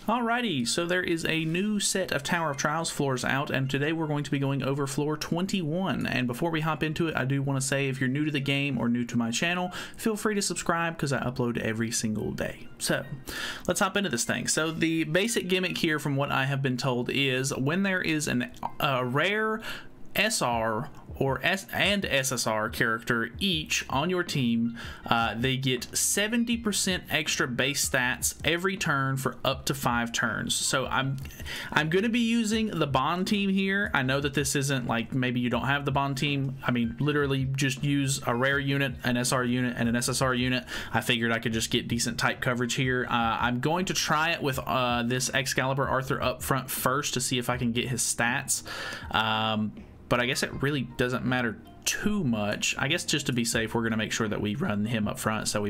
Alrighty, so there is a new set of Tower of Trials floors out, and today we're going to be going over floor 21. And before we hop into it, I do want to say if you're new to the game or new to my channel, feel free to subscribe because I upload every single day. So let's hop into this thing. So the basic gimmick here, from what I have been told, is when there is a rare SR and SSR character each on your team, they get 70% extra base stats every turn for up to 5 turns. So I'm going to be using the Bond team here. I know that this isn't like, maybe you don't have the Bond team. I mean, literally just use a rare unit, an SR unit, and an SSR unit. I figured I could just get decent type coverage here. I'm going to try it with this Excalibur Arthur up front first to see if I can get his stats. But I guess it really doesn't matter too much. I guess just to be safe, we're going to make sure that we run him up front, so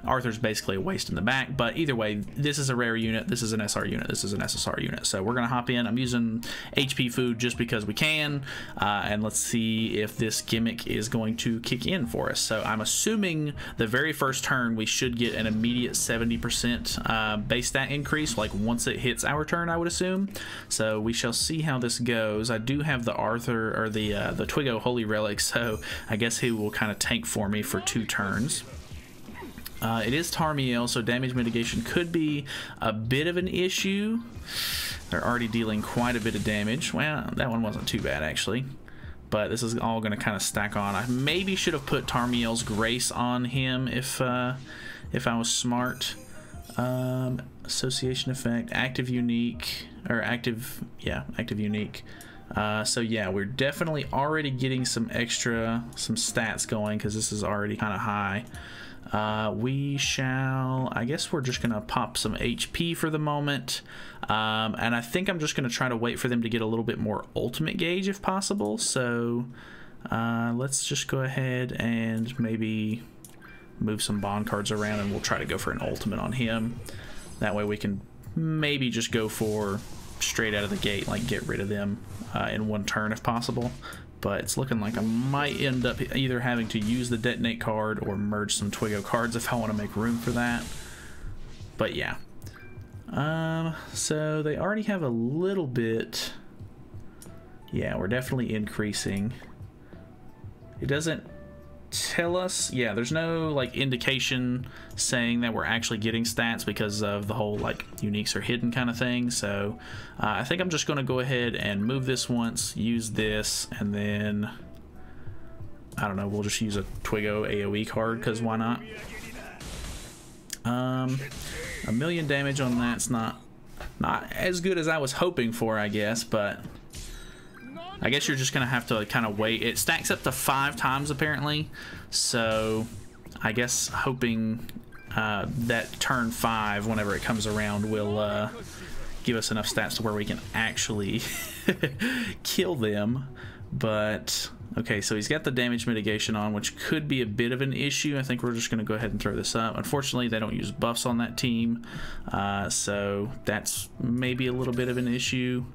Arthur's basically a waste in the back. But either way, this is a rare unit, this is an SR unit, this is an SSR unit. So we're going to hop in. I'm using HP food just because we can, and let's see if this gimmick is going to kick in for us. So I'm assuming the very first turn we should get an immediate 70% base stat increase, like once it hits our turn, I would assume. So we shall see how this goes. I do have the Arthur, or the Twigo Holy Relic, so I guess he will kind of tank for me for 2 turns. It is Tarmiel, so damage mitigation could be a bit of an issue. They're already dealing quite a bit of damage. Well, that one wasn't too bad actually, but this is all going to kind of stack on. I maybe should have put Tarmiel's Grace on him if I was smart. Association effect, active unique, or active unique. So yeah, we're definitely already getting some stats going because this is already kind of high. I guess we're just gonna pop some HP for the moment, and I think I'm just gonna try to wait for them to get a little bit more ultimate gauge if possible. So let's just go ahead and maybe move some bond cards around, and we'll try to go for an ultimate on him. That way we can maybe just go for straight out of the gate, like get rid of them in 1 turn if possible. But it's looking like I might end up either having to use the detonate card or merge some Twigo cards if I want to make room for that. But yeah, so they already have a little bit. Yeah, we're definitely increasing. It doesn't tell us, yeah, there's no like indication saying that we're actually getting stats because of the whole like uniques are hidden kind of thing. So I think I'm just going to go ahead and move this once, use this, and then I don't know, we'll just use a Twigo AoE card because why not. 1,000,000 damage on that's not as good as I was hoping for, I guess, but I guess you're just going to have to kind of wait. It stacks up to 5 times apparently, so I guess hoping that turn 5, whenever it comes around, will give us enough stats to where we can actually kill them. But okay, so he's got the damage mitigation on, which could be a bit of an issue. I think we're just going to go ahead and throw this up. Unfortunately, they don't use buffs on that team, so that's maybe a little bit of an issue.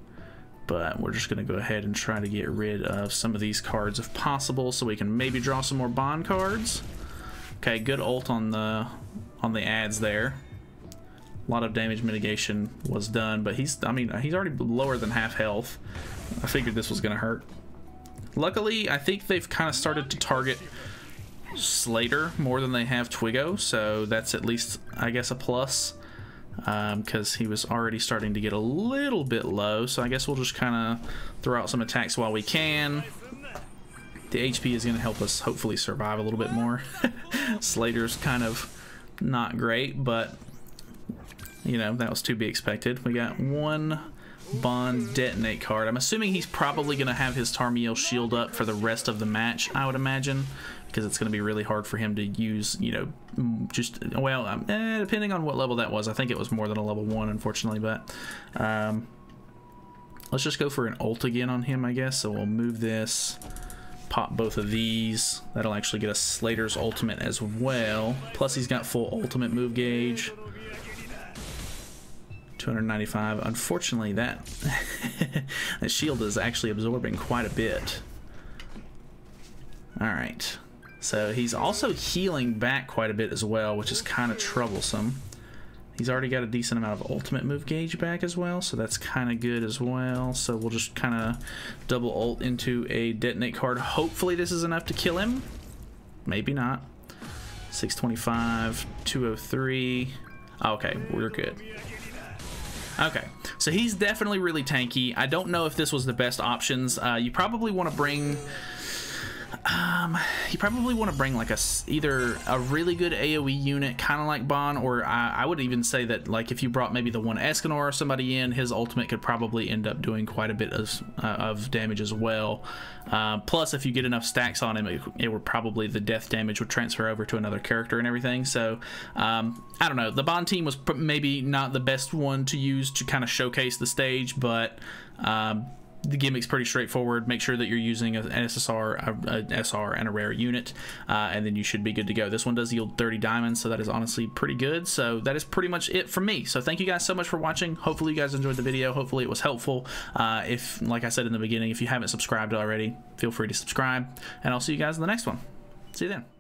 But we're just going to go ahead and try to get rid of some of these cards if possible, so we can maybe draw some more bond cards. Okay, good ult on the ads there. A lot of damage mitigation was done, but he's already lower than half health. I figured this was going to hurt. Luckily, I think they've kind of started to target Slater more than they have Twigo, so that's at least, I guess, a plus. Because he was already starting to get a little bit low, so I guess we'll just kind of throw out some attacks while we can. The HP is going to help us hopefully survive a little bit more. Slater's kind of not great, but you know, that was to be expected. We got 1 Bond detonate card. I'm assuming he's probably going to have his Tarmiel shield up for the rest of the match, I would imagine, because it's going to be really hard for him to use, you know, just, well, depending on what level that was. I think it was more than a level 1, unfortunately, but let's just go for an ult again on him, I guess. So we'll move this, pop both of these. That'll actually get us Slater's ultimate as well. Plus he's got full ultimate move gauge. 295. Unfortunately, that that shield is actually absorbing quite a bit. All right. So he's also healing back quite a bit as well, which is kind of troublesome. He's already got a decent amount of ultimate move gauge back as well, so that's kind of good as well. So we'll just kind of double ult into a detonate card. Hopefully this is enough to kill him. Maybe not. 625, 203. Okay, we're good. Okay, so he's definitely really tanky. I don't know if this was the best options. You probably want to bring... like either a really good AoE unit, kind of like Bon, or I would even say that like if you brought maybe the one Escanor or somebody in, his ultimate could probably end up doing quite a bit of damage as well. Plus, if you get enough stacks on him, it would probably, the death damage would transfer over to another character and everything. So I don't know. The Bon team was maybe not the best one to use to kind of showcase the stage, but the gimmick's pretty straightforward. Make sure that you're using an SSR, an SR, and a rare unit, and then you should be good to go. This one does yield 30 diamonds, so that is honestly pretty good. So that is pretty much it from me. So thank you guys so much for watching. Hopefully you guys enjoyed the video. Hopefully it was helpful. If, like I said in the beginning, if you haven't subscribed already, feel free to subscribe, and I'll see you guys in the next one. See you then.